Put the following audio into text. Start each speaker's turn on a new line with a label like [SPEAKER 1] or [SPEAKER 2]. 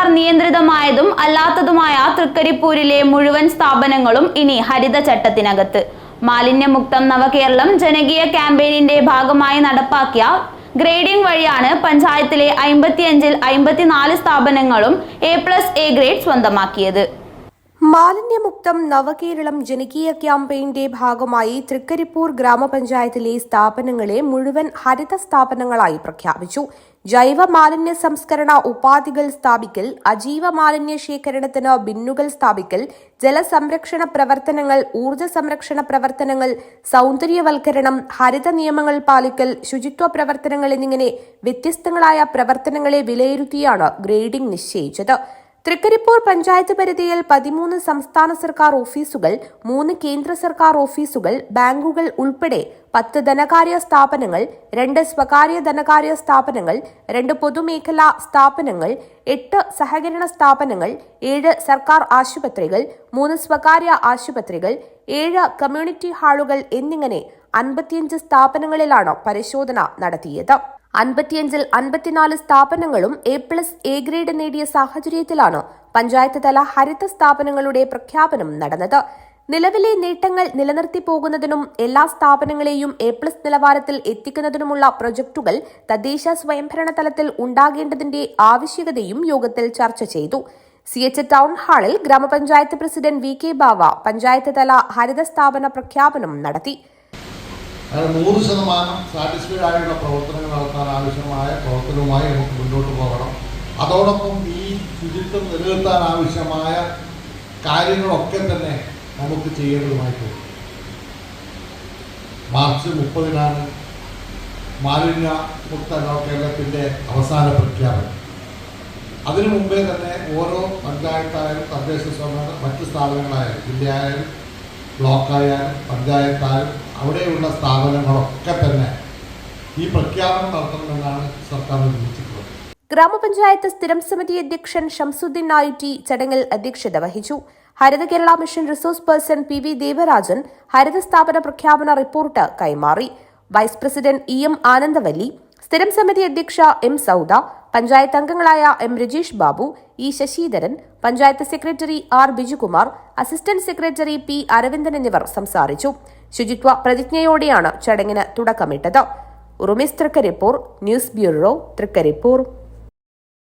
[SPEAKER 1] സർക്കാർ നിയന്ത്രിതമായതും അല്ലാത്തതുമായ തൃക്കരിപ്പൂരിലെ മുഴുവൻ സ്ഥാപനങ്ങളും ഇനി ഹരിതചട്ടത്തിനകത്ത്. മാലിന്യമുക്തം നവകേരളം ജനകീയ ക്യാമ്പയിനിന്റെ ഭാഗമായി നടപ്പാക്കിയ ഗ്രേഡിംഗ് വഴിയാണ് പഞ്ചായത്തിലെ 55-ൽ 54 സ്ഥാപനങ്ങളും A+ A ഗ്രേഡ് സ്വന്തമാക്കിയത്.
[SPEAKER 2] മാലിന്യമുക്തം നവകേരളം ജനകീയ ക്യാമ്പയിന്റെ ഭാഗമായി തൃക്കരിപ്പൂർ ഗ്രാമപഞ്ചായത്തിലെ സ്ഥാപനങ്ങളെ മുഴുവൻ ഹരിത സ്ഥാപനങ്ങളായി പ്രഖ്യാപിച്ചു. ജൈവ മാലിന്യ സംസ്കരണ ഉപാധികൾ സ്ഥാപിക്കൽ, അജീവ മാലിന്യ ശേഖരണത്തിന് ബിന്നുകൾ സ്ഥാപിക്കൽ, ജലസംരക്ഷണ പ്രവർത്തനങ്ങൾ, ഊർജ്ജ സംരക്ഷണ പ്രവർത്തനങ്ങൾ, സൗന്ദര്യവൽക്കരണം, ഹരിത നിയമങ്ങൾ പാലിക്കൽ, ശുചിത്വ പ്രവർത്തനങ്ങൾ എന്നിങ്ങനെ വ്യത്യസ്തങ്ങളായ പ്രവർത്തനങ്ങളെ വിലയിരുത്തിയാണ് ഗ്രേഡിംഗ് നിശ്ചയിച്ചത്. തൃക്കരിപ്പൂർ പഞ്ചായത്ത് പരിധിയിൽ 13 സംസ്ഥാന സർക്കാർ ഓഫീസുകൾ, 3 കേന്ദ്ര സർക്കാർ ഓഫീസുകൾ, ബാങ്കുകൾ ഉൾപ്പെടെ 10 ധനകാര്യ സ്ഥാപനങ്ങൾ, 2 സ്വകാര്യ ധനകാര്യ സ്ഥാപനങ്ങൾ, 2 പൊതുമേഖലാ സ്ഥാപനങ്ങൾ, 8 സഹകരണ സ്ഥാപനങ്ങൾ, 7 സർക്കാർ ആശുപത്രികൾ, 3 സ്വകാര്യ ആശുപത്രികൾ, 7 കമ്മ്യൂണിറ്റി ഹാളുകൾ എന്നിങ്ങനെ 55 സ്ഥാപനങ്ങളിലാണ് പരിശോധന നടത്തിയത്. 55-ൽ 54 സ്ഥാപനങ്ങളും A+ A ഗ്രേഡ് നേടിയ സാഹചര്യത്തിലാണ് പഞ്ചായത്ത് തല ഹരിത സ്ഥാപനങ്ങളുടെ പ്രഖ്യാപനം നടന്നത്. നിലവിലെ നേട്ടങ്ങൾ നിലനിർത്തി പോകുന്നതിനും എല്ലാ സ്ഥാപനങ്ങളെയും A+ നിലവാരത്തിൽ എത്തിക്കുന്നതിനുമുള്ള പ്രൊജക്ടുകൾ തദ്ദേശ സ്വയംഭരണ തലത്തിൽ ഉണ്ടാകേണ്ടതിന്റെ ആവശ്യകതയും യോഗത്തിൽ ചർച്ച ചെയ്തു. CH ടൗൺ ഹാളിൽ ഗ്രാമപഞ്ചായത്ത് പ്രസിഡന്റ് VK ബാവ പഞ്ചായത്ത് തല ഹരിത സ്ഥാപന പ്രഖ്യാപനം നടത്തി.
[SPEAKER 3] 100% സാറ്റിസ്ഫൈഡ് ആയുള്ള പ്രവർത്തനങ്ങൾ നടത്താൻ ആവശ്യമായ പ്രവർത്തനവുമായി നമുക്ക് മുന്നോട്ട് പോകണം. അതോടൊപ്പം ഈ ശുചിത്വം നിലനിർത്താൻ ആവശ്യമായ കാര്യങ്ങളൊക്കെ തന്നെ നമുക്ക് ചെയ്യേണ്ടതുമായിട്ടുണ്ട്. മാർച്ച് 30-നാണ് മാലിന്യമുക്ത നവകേരളത്തിൻ്റെ അവസാന പ്രഖ്യാപനം. അതിനു മുമ്പേ തന്നെ ഓരോ പഞ്ചായത്തായാലും തദ്ദേശ സ്വയംഭരണ മറ്റ് സ്ഥാപനങ്ങളായാലും ജില്ലയായാലും ബ്ലോക്കായാലും പഞ്ചായത്തായാലും അവിടെയുള്ള സ്ഥാപനങ്ങളൊക്കെ തന്നെ ഈ പ്രഖ്യാപനം നടത്തണമെന്നാണ് സർക്കാർ നിർദ്ദേശിച്ചിട്ടുള്ളത്.
[SPEAKER 2] ഗ്രാമപഞ്ചായത്ത് സ്ഥിരം സമിതി അധ്യക്ഷൻ ഷംസുദ്ദീൻ നായിറ്റി ചടങ്ങിൽ അധ്യക്ഷത വഹിച്ചു. Haritha Kerala mission resource person PV Devarajan ഹരിത സ്ഥാപന പ്രഖ്യാപന റിപ്പോർട്ട് കൈമാറി. വൈസ് പ്രസിഡന്റ് EM ആനന്ദവല്ലി, സ്ഥിരം സമിതി അധ്യക്ഷ M സൗദ, പഞ്ചായത്ത് അംഗങ്ങളായ M Rajeesh Babu, E Sasidharan, panchayat secretary R Bijukumar, assistant secretary P Aravindan എന്നിവർ സംസാരിച്ചു. ശുചിത്വ പ്രതിജ്ഞയോടെയാണ് ചടങ്ങിന് തുടക്കമിട്ടത്. Urumis Thrikaripur, news bureau, Trikaripur.